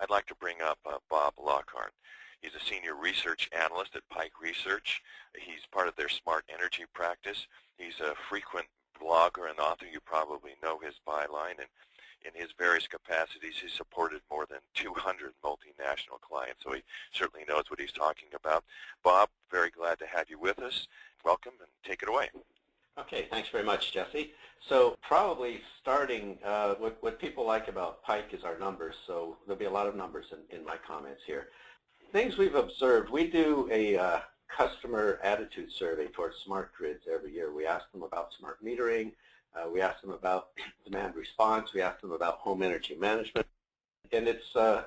I'd like to bring up Bob Lockhart. He's a senior research analyst at Pike Research. He's part of their smart energy practice. He's a frequent blogger and author. You probably know his byline, and in his various capacities, he's supported more than 200 multinational clients, so he certainly knows what he's talking about. Bob, very glad to have you with us. Welcome, and take it away. Okay, thanks very much, Jesse. So probably starting, what people like about Pike is our numbers, so there'll be a lot of numbers in my comments here. Things we've observed, we do a customer attitude survey towards smart grids every year. We ask them about smart metering, we ask them about demand response, we ask them about home energy management, and it's a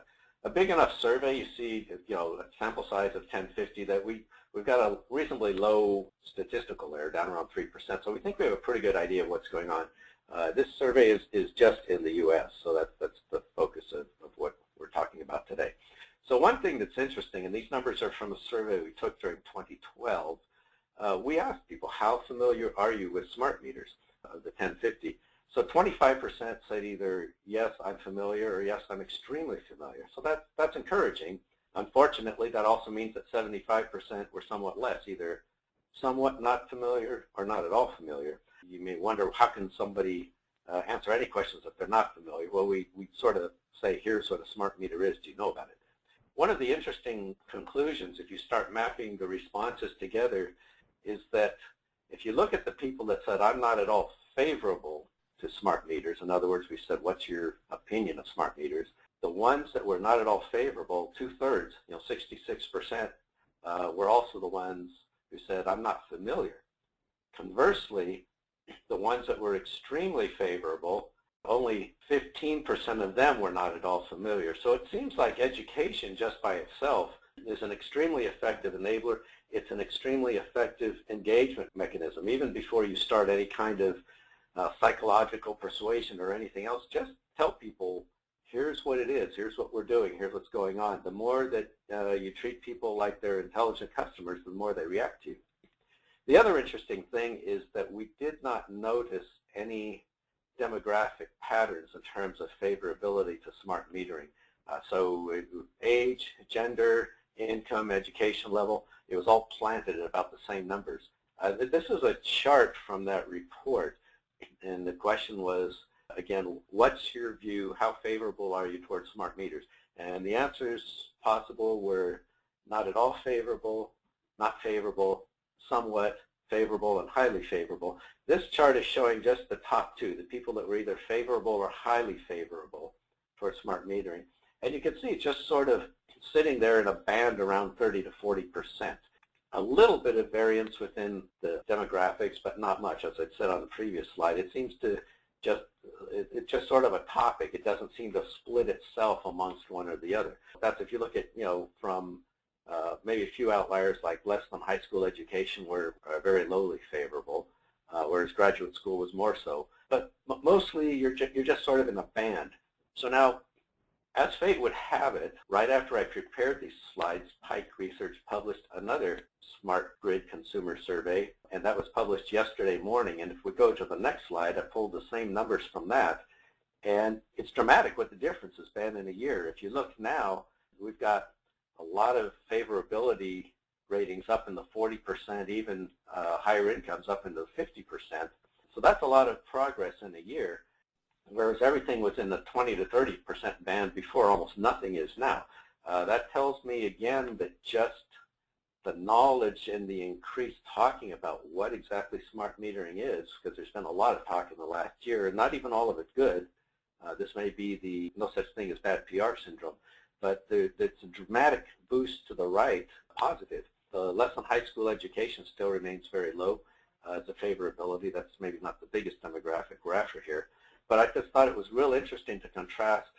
big enough survey. You see, a sample size of 1050 that we've got a reasonably low statistical error, down around 3%, so we think we have a pretty good idea of what's going on. This survey is just in the U.S., so that's the focus of what we're talking about today. So one thing that's interesting, and these numbers are from a survey we took during 2012, we asked people, how familiar are you with smart meters, the 1050? So 25% said either, yes, I'm familiar, or yes, I'm extremely familiar. So that's encouraging. Unfortunately, that also means that 75% were somewhat less, either somewhat not familiar or not at all familiar. You may wonder, how can somebody answer any questions if they're not familiar? Well, we sort of say, here's what a smart meter is. Do you know about it? One of the interesting conclusions, if you start mapping the responses together, is that if you look at the people that said, I'm not at all favorable to smart meters, in other words, we said, what's your opinion of smart meters? The ones that were not at all favorable, 2/3, 66%, were also the ones who said, I'm not familiar. Conversely, the ones that were extremely favorable, only 15% of them were not at all familiar. So it seems like education just by itself is an extremely effective enabler. It's an extremely effective engagement mechanism. Even before you start any kind of psychological persuasion or anything else, just tell people, here's what it is, here's what we're doing, here's what's going on. The more that you treat people like they're intelligent customers, the more they react to you. The other interesting thing is that we did not notice any demographic patterns in terms of favorability to smart metering. So age, gender, income, education level, it was all planted at about the same numbers. This is a chart from that report, and the question was, again, what's your view, how favorable are you towards smart meters? And the answers possible were not at all favorable, not favorable, somewhat favorable, and highly favorable. This chart is showing just the top two, the people that were either favorable or highly favorable for smart metering. And you can see it's just sort of sitting there in a band around 30 to 40%. A little bit of variance within the demographics, but not much. As I said on the previous slide, it seems to it's just sort of a topic. It doesn't seem to split itself amongst one or the other. That's if you look at, from maybe a few outliers like less than high school education were very lowly favorable, whereas graduate school was more so. But mostly you're just sort of in a band. So now, as fate would have it, right after I prepared these slides, Pike Research published another smart grid consumer survey, and that was published yesterday morning. And if we go to the next slide, I pulled the same numbers from that, and it's dramatic what the difference has been in a year. If you look now, we've got a lot of favorability ratings up in the 40%, even higher incomes up into the 50%. So that's a lot of progress in a year, whereas everything was in the 20 to 30% band before, almost nothing is now. That tells me again that just the knowledge and the increased talking about what exactly smart metering is, because there's been a lot of talk in the last year, and not even all of it good. This may be the no such thing as bad PR syndrome, but it's a dramatic boost to the right, positive. The less than high school education still remains very low as a favorability. That's maybe not the biggest demographic we're after here. But I just thought it was real interesting to contrast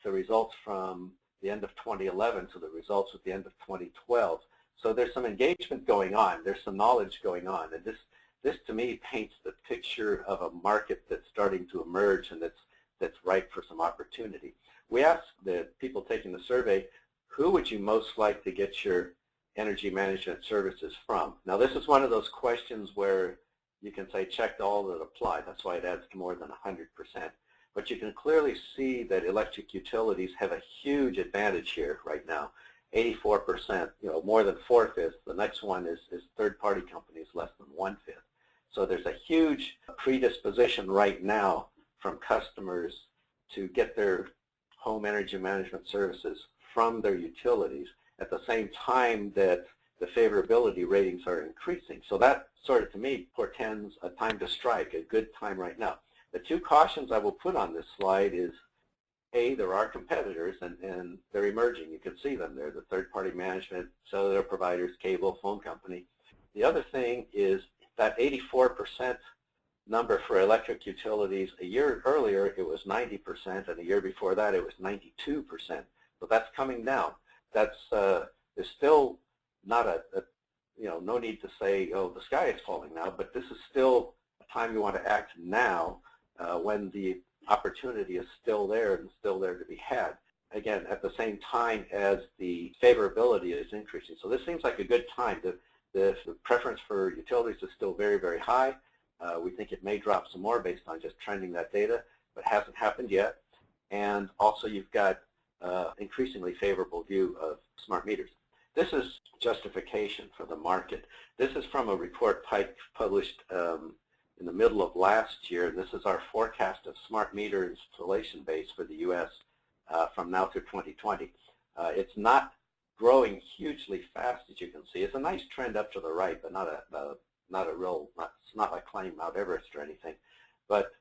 the results from the end of 2011 to the results at the end of 2012. So there's some engagement going on. There's some knowledge going on. And this to me paints the picture of a market that's starting to emerge and that's ripe for some opportunity. We asked the people taking the survey, who would you most like to get your energy management services from? Now, this is one of those questions where you can say check all that apply. That's why it adds to more than 100%. But you can clearly see that electric utilities have a huge advantage here right now. 84%, more than 4/5. The next one is third-party companies, less than 1/5. So there's a huge predisposition right now from customers to get their home energy management services from their utilities at the same time that the favorability ratings are increasing. So that sort of, to me, portends a time to strike, a good time right now. The two cautions I will put on this slide is, A, there are competitors, and they're emerging. You can see them there, the third-party management, cellular providers, cable, phone company. The other thing is that 84% number for electric utilities. A year earlier, it was 90%, and a year before that, it was 92%. So that's coming down. That's is still not no need to say, oh, the sky is falling now, but this is still a time you want to act now when the opportunity is still there and still there to be had. Again, at the same time as the favorability is increasing. So this seems like a good time. The preference for utilities is still very, very high. We think it may drop some more based on just trending that data, but hasn't happened yet. And also you've got increasingly favorable view of smart meters. This is justification for the market. This is from a report Pike published in the middle of last year. This is our forecast of smart meter installation base for the U.S. From now through 2020. It's not growing hugely fast, as you can see. It's a nice trend up to the right, but it's not like climbing Mount Everest or anything. But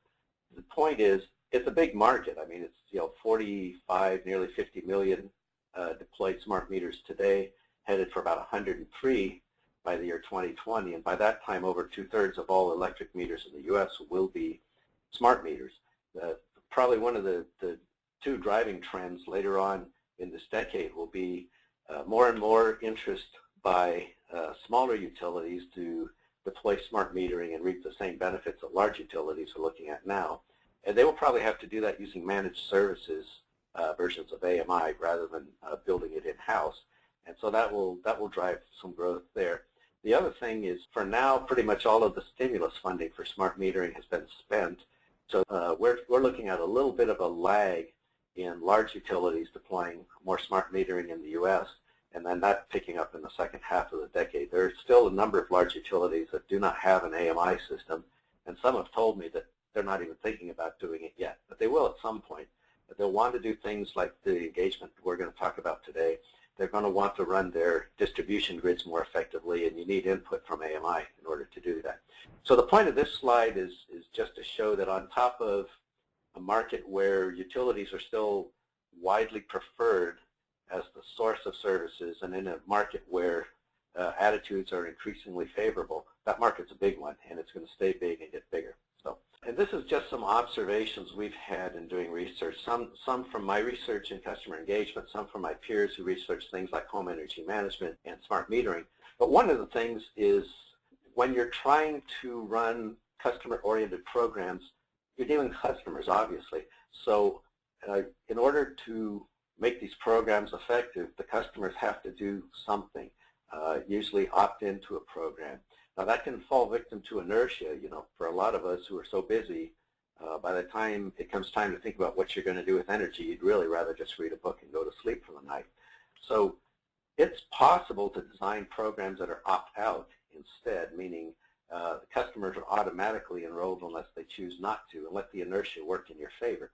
the point is, it's a big market. I mean, it's 45, nearly 50 million deployed smart meters today, headed for about 103 by the year 2020, and by that time, over 2/3 of all electric meters in the U.S. will be smart meters. Probably one of the two driving trends later on in this decade will be more and more interest by smaller utilities to deploy smart metering and reap the same benefits that large utilities are looking at now. And they will probably have to do that using managed services versions of AMI rather than building it in-house. And so that will drive some growth there. The other thing is, for now, pretty much all of the stimulus funding for smart metering has been spent. So we're looking at a little bit of a lag in large utilities deploying more smart metering in the U.S., and then that picking up in the second half of the decade. There are still a number of large utilities that do not have an AMI system, and some have told me that they're not even thinking about doing it yet, but they will at some point. But they'll want to do things like the engagement we're going to talk about today. They're going to want to run their distribution grids more effectively, and you need input from AMI in order to do that. So the point of this slide is just to show that on top of a market where utilities are still widely preferred as the source of services, and in a market where attitudes are increasingly favorable, that market's a big one, and it's going to stay big and get bigger. So, and this is just some observations we've had in doing research, some from my research in customer engagement, some from my peers who research things like home energy management and smart metering. But one of the things is, when you're trying to run customer-oriented programs, you're dealing with customers, obviously. So in order to make these programs effective, the customers have to do something, usually opt into a program. Now that can fall victim to inertia, for a lot of us who are so busy, by the time it comes time to think about what you're going to do with energy, you'd really rather just read a book and go to sleep for the night. So it's possible to design programs that are opt-out instead, meaning the customers are automatically enrolled unless they choose not to, and let the inertia work in your favor.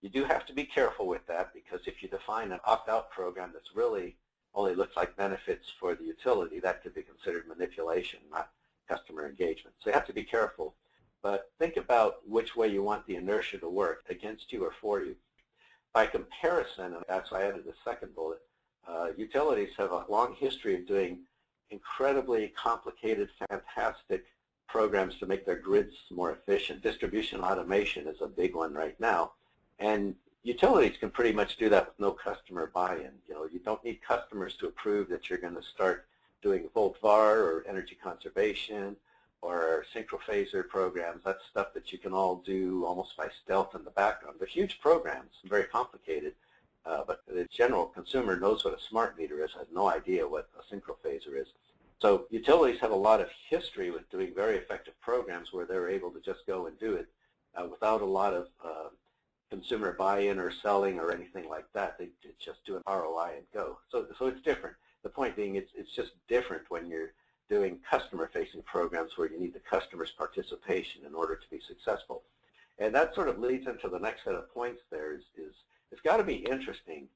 You do have to be careful with that, because if you define an opt-out program that's really only looks like benefits for the utility, that could be considered manipulation, not customer engagement. So you have to be careful. But think about which way you want the inertia to work, against you or for you. By comparison, and that's why I added the second bullet, utilities have a long history of doing incredibly complicated, fantastic programs to make their grids more efficient. Distribution automation is a big one right now. And utilities can pretty much do that with no customer buy-in. You don't need customers to approve that you're going to start doing volt-var or energy conservation or synchrophaser programs. That's stuff that you can all do almost by stealth in the background. They're huge programs, very complicated, but the general consumer knows what a smart meter is, has no idea what a synchrophaser is. So utilities have a lot of history with doing very effective programs where they're able to just go and do it without a lot of consumer buy-in or selling or anything like that. They just do an ROI and go. So it's different. The point being, it's just different when you're doing customer-facing programs where you need the customer's participation in order to be successful. And that sort of leads into the next set of points there is it's got to be interesting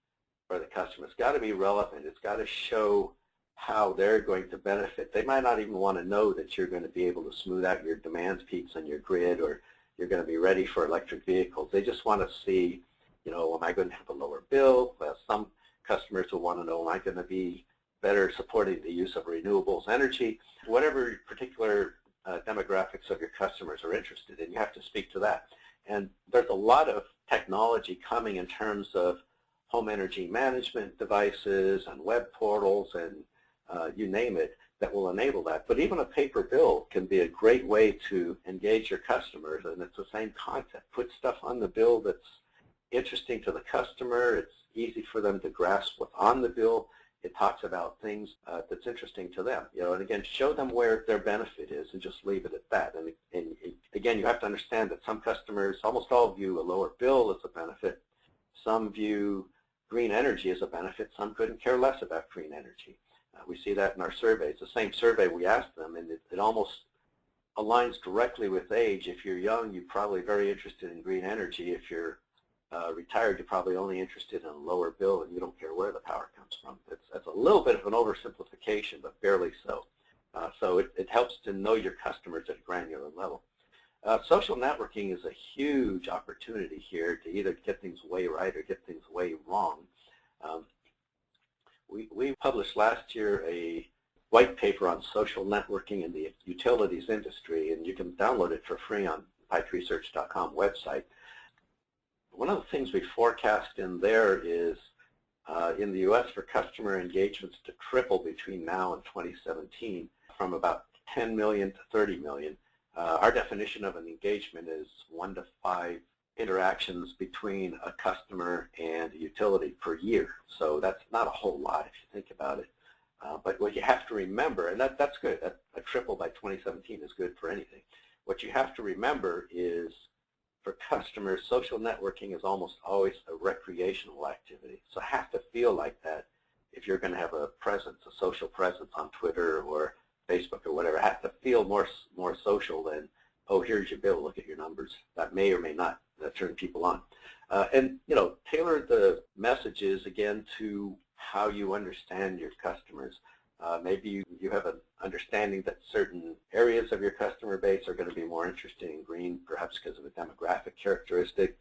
for the customer. It's got to be relevant. It's got to show how they're going to benefit. They might not even want to know that you're going to be able to smooth out your demand peaks on your grid, or you're going to be ready for electric vehicles. They just want to see, am I going to have a lower bill? Well, some customers will want to know, am I going to be better supporting the use of renewables energy? Whatever particular demographics of your customers are interested in, you have to speak to that. And there's a lot of technology coming in terms of home energy management devices and web portals and you name it, that will enable that. But even a paper bill can be a great way to engage your customers, and it's the same concept. Put stuff on the bill that's interesting to the customer. It's easy for them to grasp what's on the bill. It talks about things that's interesting to them. And again, show them where their benefit is and just leave it at that. And again, you have to understand that some customers, almost all view a lower bill as a benefit. Some view green energy as a benefit. Some couldn't care less about green energy. We see that in our surveys. The same survey we asked them, and it almost aligns directly with age. If you're young, you're probably very interested in green energy. If you're retired, you're probably only interested in a lower bill, and you don't care where the power comes from. That's a little bit of an oversimplification, but barely so. So it helps to know your customers at a granular level. Social networking is a huge opportunity here to either get things way right or get things way wrong. We published last year a white paper on social networking in the utilities industry, and you can download it for free on pikeresearch.com website. One of the things we forecast in there is in the U.S. for customer engagements to triple between now and 2017 from about 10 million to 30 million. Our definition of an engagement is 1 to 5 interactions between a customer and a utility per year. So that's not a whole lot if you think about it. But what you have to remember, and that's good, a triple by 2017 is good for anything. What you have to remember is for customers, social networking is almost always a recreational activity. So it has to feel like that if you're going to have a presence, a social presence on Twitter or Facebook or whatever. It has to feel more social than, oh, here's your bill, look at your numbers. That may or may not turn people on. And, tailor the messages, again, to how you understand your customers. Maybe you have an understanding that certain areas of your customer base are going to be more interested in green, perhaps because of a demographic characteristic,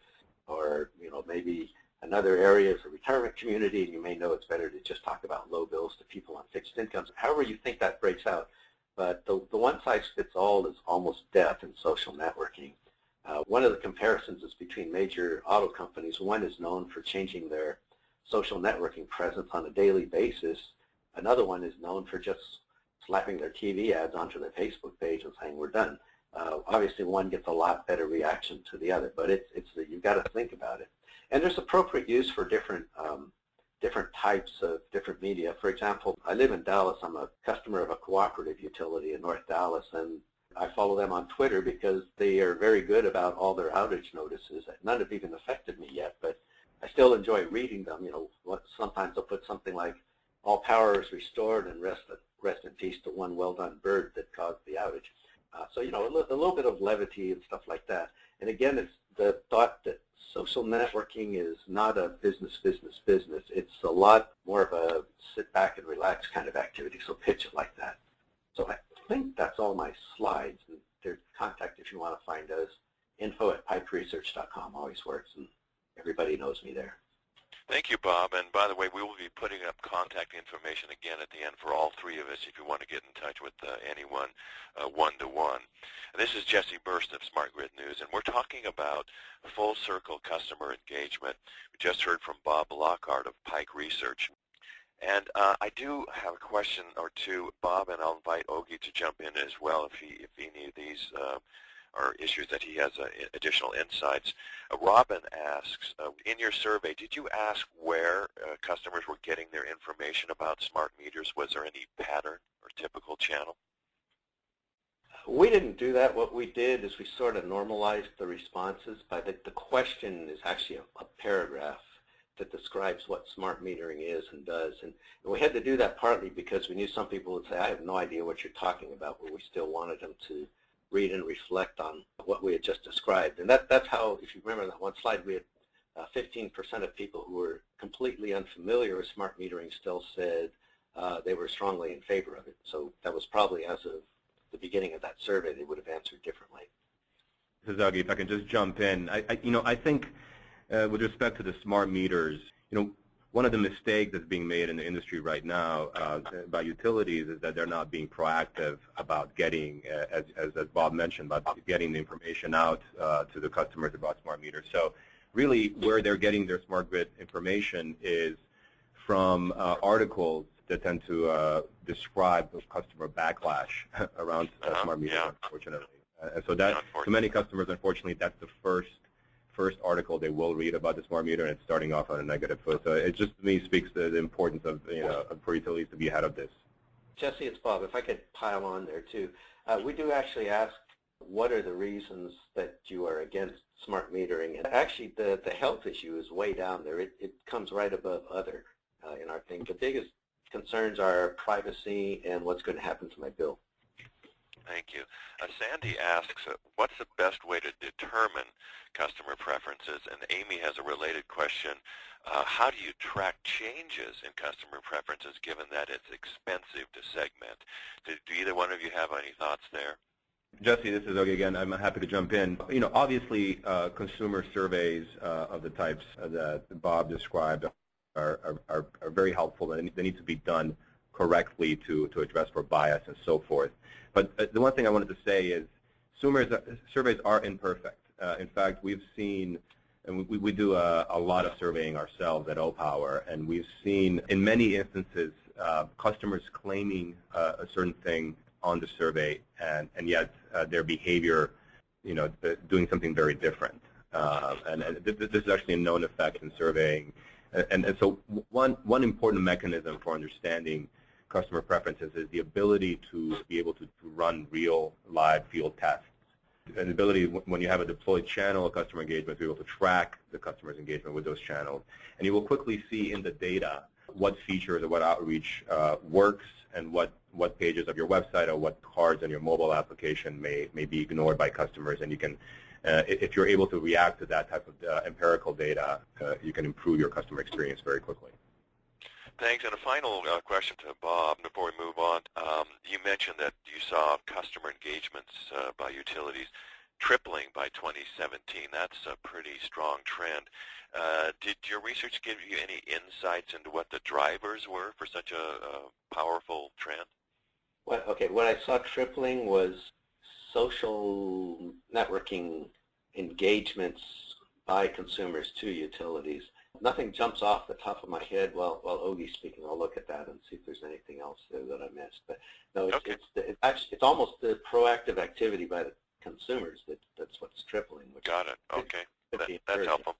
or maybe another area is a retirement community, and you may know it's better to just talk about low bills to people on fixed incomes. However you think that breaks out, but the one-size-fits-all is almost death in social networking. One of the comparisons is between major auto companies. One is known for changing their social networking presence on a daily basis. Another one is known for just slapping their TV ads onto their Facebook page and saying, we're done. Obviously, one gets a lot better reaction to the other, but you've got to think about it. And there's appropriate use for different types of different media. For example, I live in Dallas. I'm a customer of a cooperative utility in North Dallas, and I follow them on Twitter because they are very good about all their outage notices. None have even affected me yet, but I still enjoy reading them. Sometimes they'll put something like, all power is restored and rest in peace to one well-done bird that caused the outage. So, a little bit of levity and stuff like that. And again, it's the thought that social networking is not a business. It's a lot more of a sit back and relax kind of activity, so pitch it like that. So I think that's all my slides. And their contact, if you want to find us, info@pikeresearch.com always works, and everybody knows me there. Thank you, Bob. And by the way, we will be putting up contact information again at the end for all three of us if you want to get in touch with anyone one-to-one. This is Jesse Berst of Smart Grid News, and we're talking about full-circle customer engagement. We just heard from Bob Lockhart of Pike Research. And I do have a question or two, Bob, and I'll invite Ogi to jump in as well if any of these are issues that he has additional insights. Robin asks, in your survey, did you ask where customers were getting their information about smart meters? Was there any pattern or typical channel? We didn't do that. What we did is we sort of normalized the responses by the question is actually a paragraph that describes what smart metering is and does. And we had to do that partly because we knew some people would say, I have no idea what you're talking about, but we still wanted them to read and reflect on what we had just described. And that's how, if you remember that one slide, we had 15% of people who were completely unfamiliar with smart metering still said they were strongly in favor of it. So that was probably as of the beginning of that survey, they would have answered differently. This is Ogi. If I can just jump in, I think with respect to the smart meters, one of the mistakes that's being made in the industry right now by utilities is that they're not being proactive about getting, as Bob mentioned, about getting the information out to the customers about smart meters. So really where they're getting their smart grid information is from articles that tend to describe the customer backlash around smart meters, unfortunately. And so that, to many customers, unfortunately, that's the first article they will read about the smart meter, and it's starting off on a negative foot. So it just, to me, speaks to the importance of, for utilities to be ahead of this. Jesse, it's Bob. If I could pile on there, too. We do actually ask, what are the reasons that you are against smart metering? And actually, the health issue is way down there. It comes right above other in our thing. The biggest concerns are privacy and what's going to happen to my bill. Thank you. Sandy asks, what's the best way to determine customer preferences? And Amy has a related question. How do you track changes in customer preferences given that it's expensive to segment? Do either one of you have any thoughts there? Jesse, this is Ogi again. I'm happy to jump in. Obviously, consumer surveys of the types that Bob described are very helpful, and they need to be done correctly to address for bias and so forth. But the one thing I wanted to say is surveys are imperfect. In fact, we've seen, and we do a lot of surveying ourselves at OPower, and we've seen in many instances customers claiming a certain thing on the survey, and yet their behavior, doing something very different. And this is actually a known effect in surveying. And so one important mechanism for understanding customer preferences is the ability to be able to run real live field tests. An ability, when you have a deployed channel of customer engagement, to be able to track the customer's engagement with those channels. And you will quickly see in the data what features or what outreach works, and what pages of your website or what cards on your mobile application may be ignored by customers. And you can, if you're able to react to that type of empirical data, you can improve your customer experience very quickly. Thanks. And a final question to Bob before we move on. You mentioned that you saw customer engagements by utilities tripling by 2017. That's a pretty strong trend. Did your research give you any insights into what the drivers were for such a powerful trend? Okay, what I saw tripling was social networking engagements by consumers to utilities. Nothing jumps off the top of my head while Ogi's speaking. I'll look at that and see if there's anything else there that I missed. But no, it's almost the proactive activity by the consumers that's what's tripling. Got it. Okay, that's helpful.